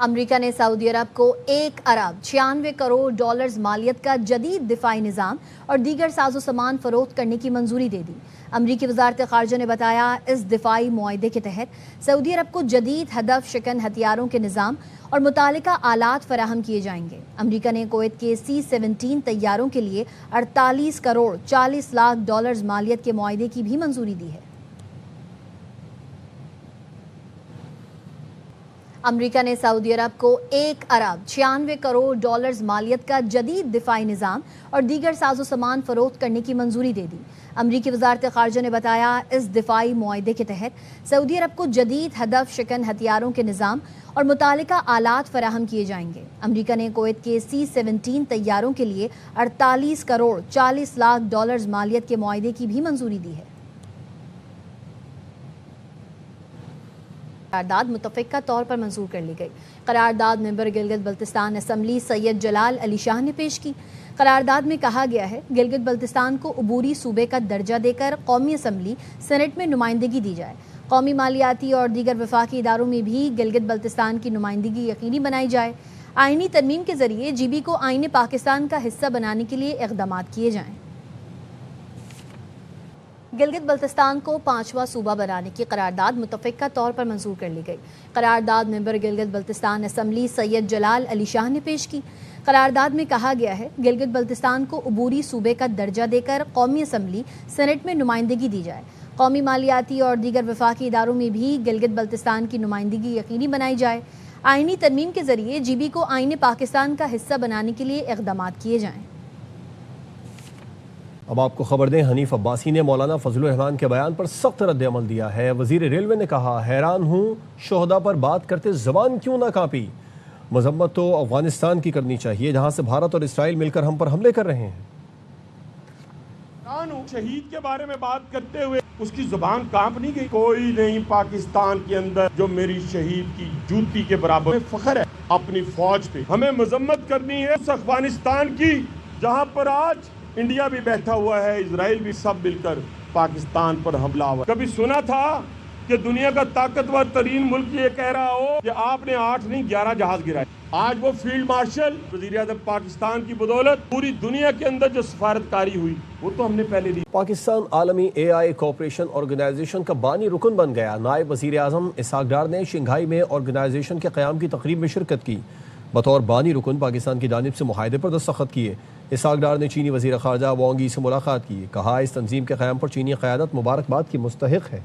America ने Saudi अरब को 1 अरब 96 crore dollars मालियत का जदीद दिफाई निज़ाम और दीगर साजो सामान फरोख्त करने की मंजूरी दे दी। अमरीकी वजारत ख़ारजा ने बताया, इस दिफाई मुआहदे के तहत सऊदी अरब को जदीद हदफ शिकन हथियारों के निज़ाम और मुतालिका आलात फराहम किए जाएंगे। अमरीका ने कुवैत के C-17 तैयारों के लिए 48 करोड़ 40 लाख डॉलर्स मालियत के मुआहदे की भी मंजूरी दी है। अमरीका ने सऊदी अरब को 1 अरब 96 करोड़ डॉलर्स मालियत का जदीद दिफाई निज़ाम और दीगर साजो सामान फरोख्त करने की मंजूरी दे दी। अमरीकी वजारत ख़ारजा ने बताया, इस दिफाई मुआहदे के तहत सऊदी अरब को जदीद हदफ शिकन हथियारों के निज़ाम और मुतालिका आलात फराहम किए जाएंगे। अमरीका ने कुवैत के C-17 तैयारों के लिए 48 करोड़ 40 लाख डॉलर्स मालियत के मुआहदे की भी मंजूरी दी है। करारदाद मुतफ़िका तौर पर मंजूर कर ली गई। करारदाद मेंबर गिलगित बल्तिस्तान असम्बली सैयद जलाल अली शाह ने पेश की। करारदाद में कहा गया है, गिलगित बल्तिस्तान को अबूरी सूबे का दर्जा देकर कौमी असम्बली सेनेट में नुमाइंदगी दी जाए। कौमी मालियाती और दीगर वफाकी इदारों में भी गिलगित बल्तिस्तान की नुमाइंदगी यकीनी बनाई जाए। आइनी तरमीम के जरिए GB को आईन पाकिस्तान का हिस्सा बनाने के लिए इक़दाम किए जाएँ। गिलगित बल्तिस्तान को 5वां सूबा बनाने की करारदाद मुतफ़िका तौर पर मंजूर कर ली गई। करारदाद मेंबर गिलगित बल्तिस्तान असम्बली सैयद जलाल अली शाह ने पेश की। करारदाद में कहा गया है, गिलगित बल्तिस्तान को अबूरी सूबे का दर्जा देकर कौमी असम्बली सेनेट में नुमाइंदगी दी जाए। कौमी मालियाती और दीगर वफाकी इदारों में भी गिलगित बल्तिस्तान की नुमाइंदगी यकीनी बनाई जाए। आइनी तरमीम के जरिए GB को आईन पाकिस्तान का हिस्सा बनाने के लिए इक़दाम किए जाएँ। अब आपको खबर दें, हनीफ अब्बासी ने मौलाना फजलुर रहमान के बयान पर सख्त रद्द-ए-अमल दिया है। वजीर रेलवे ने कहा, हैरान हूँ शोहदा पर बात करते ज़बान क्यों ना कांपी। मजम्मत तो अफगानिस्तान की करनी चाहिए जहाँ से भारत और इसराइल मिलकर हम पर हमले कर रहे हैं। शहीद के बारे में बात करते हुए उसकी जुबान कांप नहीं गई। कोई नहीं पाकिस्तान के अंदर जो मेरी शहीद की जूती के बराबर फख्र है अपनी फौज पे। हमें मजम्मत करनी है उस अफगानिस्तान की जहाँ पर आज इंडिया भी बैठा हुआ है, इजराइल भी, सब मिलकर पाकिस्तान पर हमला हुआ। कभी सुना था कि दुनिया का ताकतवर तरीन मुल्क ये कह रहा हो कि आपने 8 नहीं 11 जहाज गिराए। आज वो फील्ड मार्शल वज़ीर आज़म पाकिस्तान की बदौलत पूरी दुनिया के अंदर जो सफारतकारी हुई वो तो हमने पहले दी। पाकिस्तान आलमी AI कोऑपरेशन ऑर्गेनाइजेशन का बानी रुकन बन गया। नायब वज़ीर आज़म इसहाक डार ने शंघाई में ऑर्गेनाइजेशन के क़याम की तकरीब में शिरकत की। बतौर बानी रुकन पाकिस्तान की जानिब से मुआहदे पर दस्तखत किए। इसहाक डार ने चीनी वज़ीर ख़ारजा वांग यी से मुलाकात की। कहा, इस तंजीम के क़याम पर चीनी क़यादत मुबारकबाद की मुस्तहिक़ है।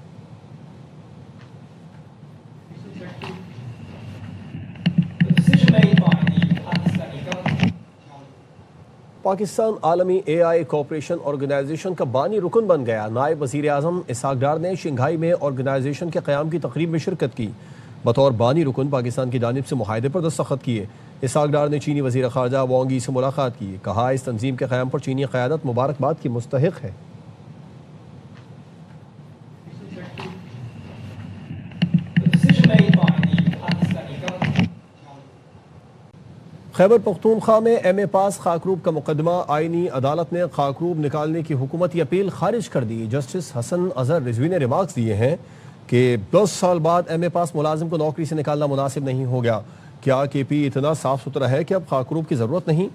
पाकिस्तान आलमी AI कोऑपरेशन ऑर्गेनाइजेशन का बानी रुकन बन गया। नायब वज़ीर आज़म इसहाक डार ने शंघाई में ऑर्गेनाइजेशन के क़याम की तकरीब में शिरकत की। बतौर बानी रुकन पाकिस्तान की जानिब से मुआहदे पर दस्तखत किए। इसहाक डार ने चीनी वज़ीर ख़ारजा वांग यी से मुलाकात की। कहा, इस तंजीम के क़याम पर चीनी क़यादत मुबारकबाद की मुस्तहिक़ है। खैबर पख्तूनख्वा में MA पास खाकरूब का मुकदमा, आईनी अदालत ने खाकरूब निकालने की हुकूमती अपील खारिज कर दी। जस्टिस हसन अजहर रिजवी ने रिमार्क्स दिए हैं कि 10 साल बाद MA पास मुलाजिम को नौकरी से निकालना मुनासिब नहीं हो गया। क्या KP इतना साफ सुथरा है कि अब खाकरूब की ज़रूरत नहीं।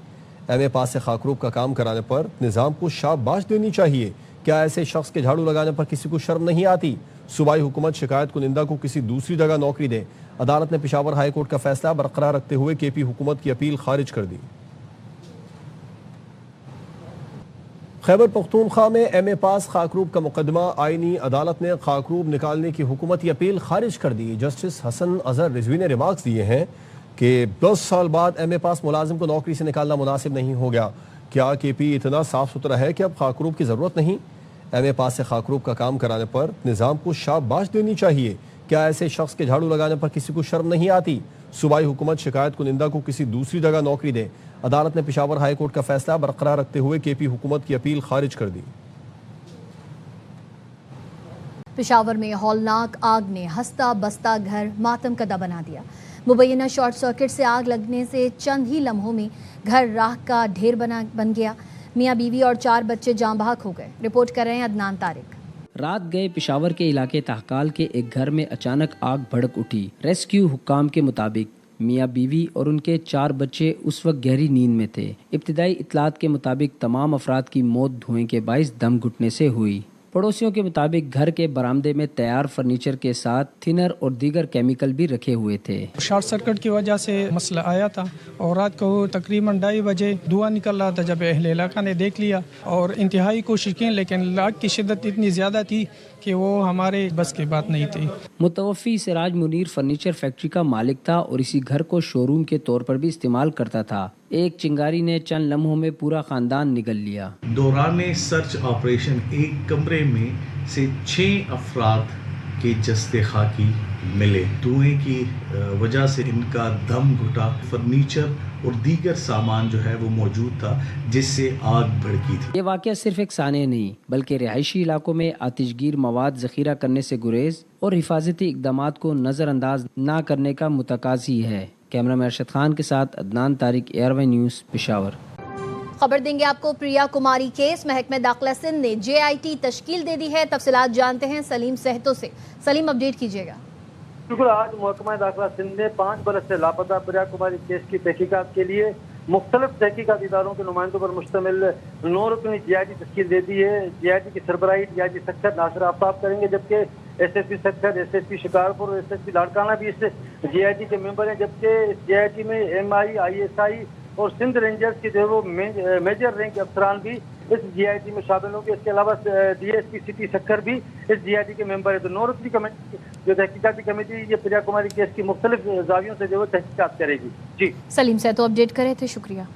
MA पास से खाकरूब का काम कराने पर निज़ाम को शाबाश देनी चाहिए। क्या ऐसे शख्स के झाड़ू लगाने पर किसी को शर्म नहीं आती। सूबाई हुकूमत शिकायत कुनिंदा को किसी दूसरी जगह नौकरी दे। अदालत ने पेशावर हाई कोर्ट का फैसला बरकरार रखते हुए KP हुकूमत की अपील खारिज कर दी। खैबर पख्तूनख्वा में MA पास खाकरूब का मुकदमा, आईनी अदालत ने खाकरूब निकालने की हुकूमती अपील खारिज कर दी। जस्टिस हसन अजहर रिजवी ने रिमार्क्स दिए हैं कि 10 साल बाद MA पास मुलाजिम को नौकरी से निकालना मुनासिब नहीं हो गया। क्या KP इतना साफ सुथरा है कि अब खाकरूब की ज़रूरत नहीं। MA पास से खाकरूब का काम कराने पर निज़ाम को शाबाश देनी चाहिए। क्या ऐसे शख्स के झाड़ू लगाने पर किसी को शर्म नहीं आती। सूबाई हुकूमत शिकायत कुनिंदा को किसी दूसरी जगह नौकरी दे। अदालत ने पेशावर हाई कोर्ट का फैसला बरकरार रखते हुए KP हुकूमत की अपील खारिज कर दी। पेशावर में हौलनाक आग ने हंसता बसता घर मातम कदा बना दिया। मुबैना शॉर्ट सर्किट से आग लगने से चंद ही लम्हों में घर राख का ढेर बन गया। मियाँ बीवी और 4 बच्चे जाँ बहक हो गए। रिपोर्ट कर रहे हैं अदनान तारिक। रात गए पेशावर के इलाके तहकाल के एक घर में अचानक आग भड़क उठी। रेस्क्यू हुक्काम के मुताबिक मियाँ बीवी और उनके 4 बच्चे उस वक्त गहरी नींद में थे। इब्तिदाई इत्तलात के मुताबिक तमाम अफराद की मौत धुएं के बाइस दम घुटने से हुई। पड़ोसियों के मुताबिक घर के बरामदे में तैयार फर्नीचर के साथ थिनर और दीगर केमिकल भी रखे हुए थे। शॉर्ट सर्किट की वजह से मसला आया था और रात को तकरीबन 2:30 बजे धुआं निकल रहा था जब अहले इलाका ने देख लिया और इंतहाई कोशिश की, लेकिन आग की शिद्दत इतनी ज़्यादा थी कि वो हमारे बस की बात नहीं थी। मुतवफ़ी सिराज मुनीर फर्नीचर फैक्ट्री का मालिक था और इसी घर को शोरूम के तौर पर भी इस्तेमाल करता था। एक चिंगारी ने चंद लम्हों में पूरा खानदान निगल लिया। दौरान सर्च ऑपरेशन एक कमरे में से 6 अफराद के जस्ते खाकी मिले। धुएं की वजह से इनका दम घुटा। फर्नीचर और दीगर सामान जो है वो मौजूद था जिससे आग भड़की थी। ये वाक़या सिर्फ एक सानिया नहीं बल्कि रिहायशी इलाकों में आतिशगीर मवाद ज़ख़ीरा करने से गुरेज और हिफाजती इक़दामात को नज़रअंदाज ना करने का मुतकाज़ी है। कैमरामैन अरशद खान के साथ अदनान तारिक, एयरवे न्यूज़, पेशावर। खबर देंगे आपको प्रिया कुमारी केस। महकमा दाखिला सिंध ने JIT तश्कील दे दी है। तफसीलात जानते हैं सलीम सहतो से। सलीम, अपडेट कीजिएगा। बिल्कुल, आज महकमा दाखिला सिंध ने 5 बरस से लापता प्रिया कुमारी केस की तहकीकात के लिए मुख्तलिफ तहकीकात इदारों के नुमाइंदों पर मुश्तमिल 9 रुकनी JIT तश्कील दे दी है। JIT की सरबराही DIG सेक्टर नासिर आफ्ताब करेंगे, जबकि SSP सेक्टर, SSP शिकारपुर और SSP लाड़काना भी इस JIT के मेंबर हैं। जबकि इस JIT में MI, ISI और सिंध रेंजर्स के जो वो मेजर रैंक अफसरान भी इस JIT में शामिल होंगे। इसके अलावा DSP सिटी सेक्टर भी इस JIT के मेंबर है। तो 9 रुकनी कमेटी जो तहकीकाती कमेटी ये प्रिया कुमारी केस की मुख्तलिफ जावियों से जो वो तहकीकात करेगी। जी सलीम से तो अपडेट करे थे, शुक्रिया।